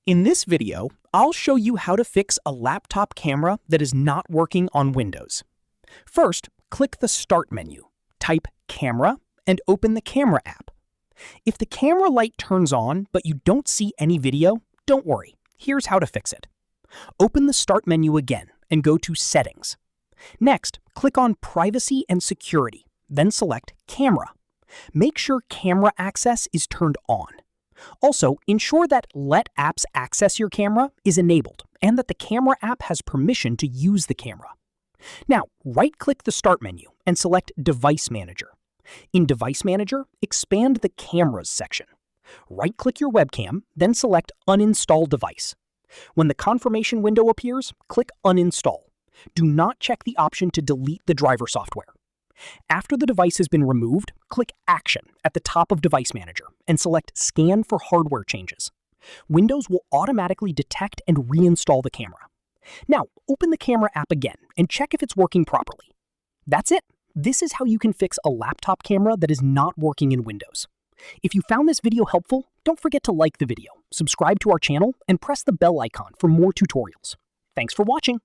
In this video, I'll show you how to fix a laptop camera that is not working on Windows. First, click the Start menu, type Camera, and open the Camera app. If the camera light turns on but you don't see any video, don't worry, here's how to fix it. Open the Start menu again and go to Settings. Next, click on Privacy and Security, then select Camera. Make sure camera access is turned on. Also, ensure that Let Apps Access Your Camera is enabled and that the camera app has permission to use the camera. Now, right-click the Start menu and select Device Manager. In Device Manager, expand the Cameras section. Right-click your webcam, then select Uninstall Device. When the confirmation window appears, click Uninstall. Do not check the option to delete the driver software. After the device has been removed, click Action at the top of Device Manager and select Scan for hardware changes. Windows will automatically detect and reinstall the camera. Now, open the camera app again and check if it's working properly. That's it. This is how you can fix a laptop camera that is not working in Windows. If you found this video helpful, don't forget to like the video, subscribe to our channel, and press the bell icon for more tutorials. Thanks for watching.